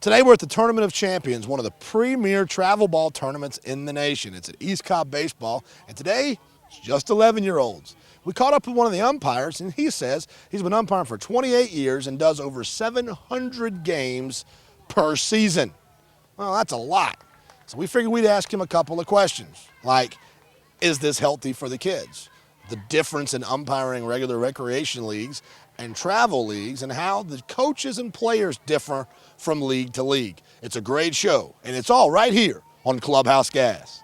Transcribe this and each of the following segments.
Today we're at the Tournament of Champions, one of the premier travel ball tournaments in the nation. It's at East Cobb Baseball, and today it's just 11-year-olds. We caught up with one of the umpires, and he says he's been umpiring for 28 years and does over 700 games per season. Well, that's a lot. So we figured we'd ask him a couple of questions, like, is this healthy for the kids? The difference in umpiring regular recreation leagues and travel leagues, and how the coaches and players differ from league to league. It's a great show, and it's all right here on Clubhouse Gas.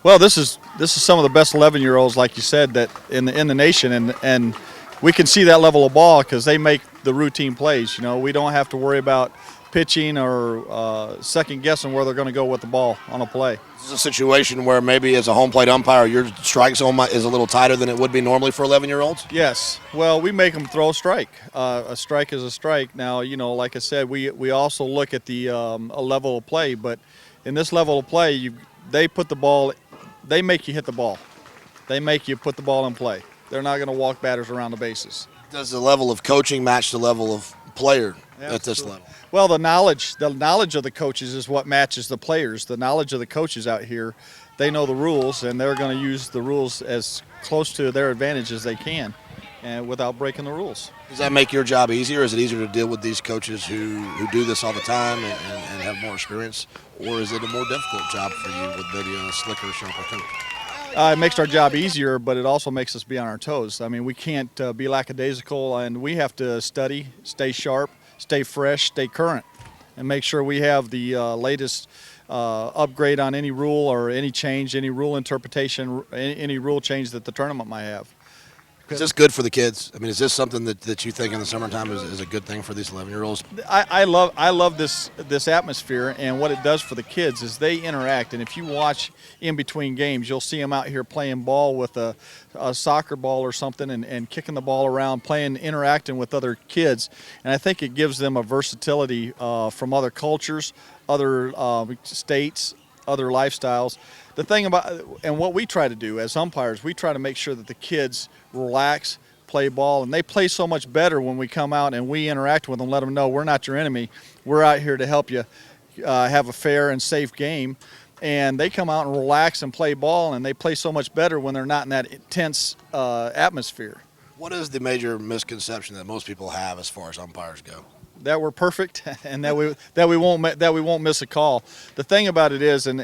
Well, this is some of the best 11-year-olds, like you said, that in the nation, and we can see that level of ball because they make the routine plays. You know, we don't have to worry about pitching or second guessing where they're going to go with the ball on a play. This is a situation where maybe as a home plate umpire, your strike zone is a little tighter than it would be normally for 11-year-olds? Yes. Well, we make them throw a strike. A strike is a strike. Now, you know, like I said, we also look at the a level of play, but in this level of play, they put the ball. They make you hit the ball. They make you put the ball in play. They're not going to walk batters around the bases. Does the level of coaching match the level of player at this level? Well, the knowledge of the coaches is what matches the players. The knowledge of the coaches out here, they know the rules, and they're going to use the rules as close to their advantage as they can, and without breaking the rules. Does that make your job easier? Is it easier to deal with these coaches who do this all the time and have more experience? Or is it a more difficult job for you with maybe a slicker, sharper coach? It makes our job easier, but it also makes us be on our toes. I mean, we can't be lackadaisical, and we have to study, stay sharp, stay fresh, stay current, and make sure we have the latest upgrade on any rule or any change, any rule interpretation, any rule change that the tournament might have. Is this good for the kids? I mean, is this something that you think in the summertime is a good thing for these 11-year-olds? I love this atmosphere, and what it does for the kids is they interact. And if you watch in between games, you'll see them out here playing ball with a soccer ball or something and kicking the ball around, interacting with other kids. And I think it gives them a versatility from other cultures, other states, other lifestyles. The thing about, and what we try to do as umpires, we try to make sure that the kids relax, play ball, and they play so much better when we come out and we interact with them, let them know we're not your enemy. We're out here to help you have a fair and safe game. And they come out and relax and play ball, and they play so much better when they're not in that intense atmosphere. What is the major misconception that most people have as far as umpires go? That we're perfect and that we won't miss a call. The thing about it is, and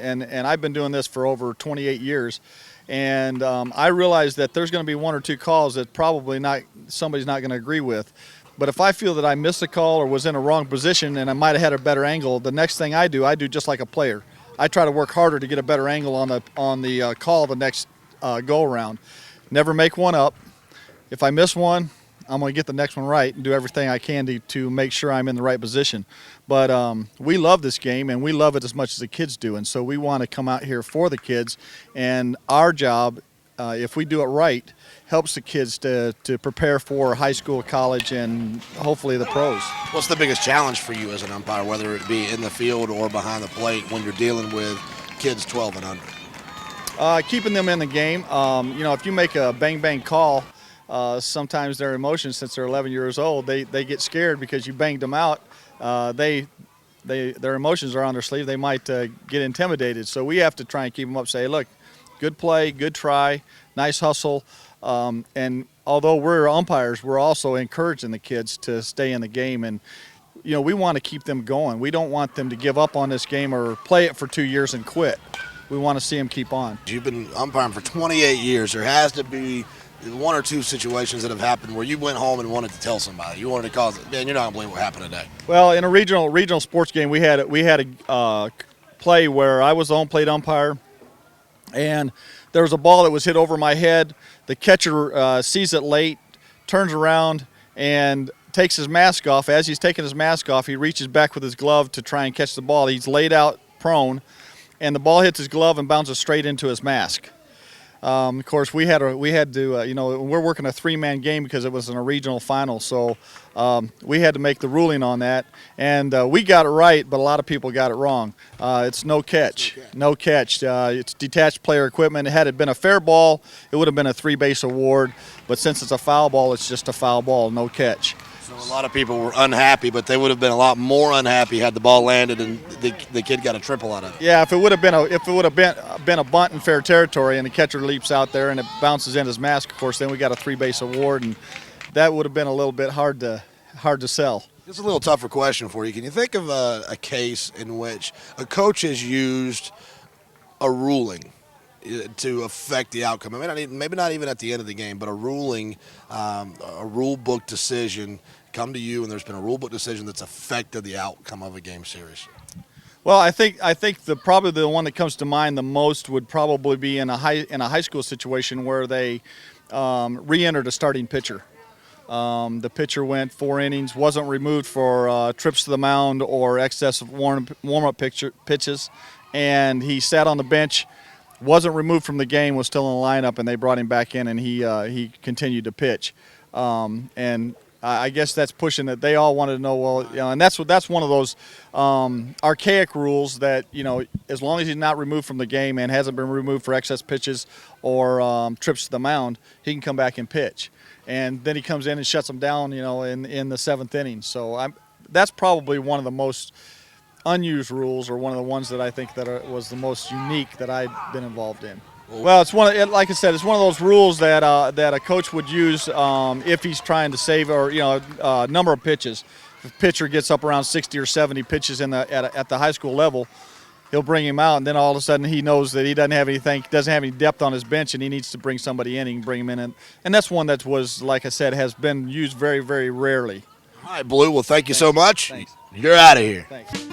I've been doing this for over 28 years, and I realize that there's going to be one or two calls that probably somebody's not going to agree with. But if I feel that I missed a call or was in a wrong position and I might have had a better angle, the next thing I do just like a player. I try to work harder to get a better angle on the call the next go around. Never make one up. If I miss one, I'm going to get the next one right and do everything I can to make sure I'm in the right position. But we love this game, and we love it as much as the kids do. And so we want to come out here for the kids. And our job, if we do it right, helps the kids to prepare for high school, college, and hopefully the pros. What's the biggest challenge for you as an umpire, whether it be in the field or behind the plate, when you're dealing with kids 12 and under? Keeping them in the game. You know, if you make a bang-bang call, sometimes their emotions, since they're 11 years old, they get scared because you banged them out. Their emotions are on their sleeve. They might get intimidated. So we have to try and keep them up. Say, look, good play, good try, nice hustle. And although we're umpires, we're also encouraging the kids to stay in the game. And you know, we want to keep them going. We don't want them to give up on this game or play it for 2 years and quit. We want to see them keep on. You've been umpiring for 28 years. There has to be one or two situations that have happened where you went home and wanted to tell somebody. You wanted to call it, man, you're not going to believe what happened today. Well, in a regional sports game, we had a play where I was the home plate umpire, and there was a ball that was hit over my head. The catcher sees it late, turns around, and takes his mask off. As he's taking his mask off, he reaches back with his glove to try and catch the ball. He's laid out prone, and the ball hits his glove and bounces straight into his mask. Of course, we had to, we're working a 3-man game because it was in a regional final, so we had to make the ruling on that, and we got it right, but a lot of people got it wrong. It's no catch, no catch. It's detached player equipment. Had it been a fair ball, it would have been a 3-base award, but since it's a foul ball, it's just a foul ball, no catch. So a lot of people were unhappy, but they would have been a lot more unhappy had the ball landed and the kid got a triple out of it. Yeah, if it would have been a bunt in fair territory and the catcher leaps out there and it bounces in his mask, of course, then we got a 3-base award, and that would have been a little bit hard to sell. Just a little tougher question for you. Can you think of a case in which a coach has used a ruling to affect the outcome? Maybe not even at the end of the game, but a ruling, a rule book decision come to you, and there's been a rule book decision that's affected the outcome of a game series. Well, I think probably the one that comes to mind the most would probably be in a high school situation where they re-entered a starting pitcher. The pitcher went 4 innings, wasn't removed for trips to the mound or excessive warm-up pitches, and he sat on the bench, wasn't removed from the game, was still in the lineup, and they brought him back in, and he continued to pitch. And I guess that's pushing it. They all wanted to know, well, and that's one of those archaic rules that, as long as he's not removed from the game and hasn't been removed for excess pitches or trips to the mound, he can come back and pitch. And then he comes in and shuts them down, in the 7th inning. So that's probably one of the most unused rules, or one of the ones that I think was the most unique that I've been involved in. Well, like I said, it's one of those rules that a coach would use if he's trying to save number of pitches. If a pitcher gets up around 60 or 70 pitches at the high school level, he'll bring him out, and then all of a sudden he knows that he doesn't have any depth on his bench, and he needs to bring somebody in. He can bring him in, and that's one that was, like I said, has been used very, very rarely. All right, Blue. Well, thank you so much. Thanks. You're out of here. Thanks.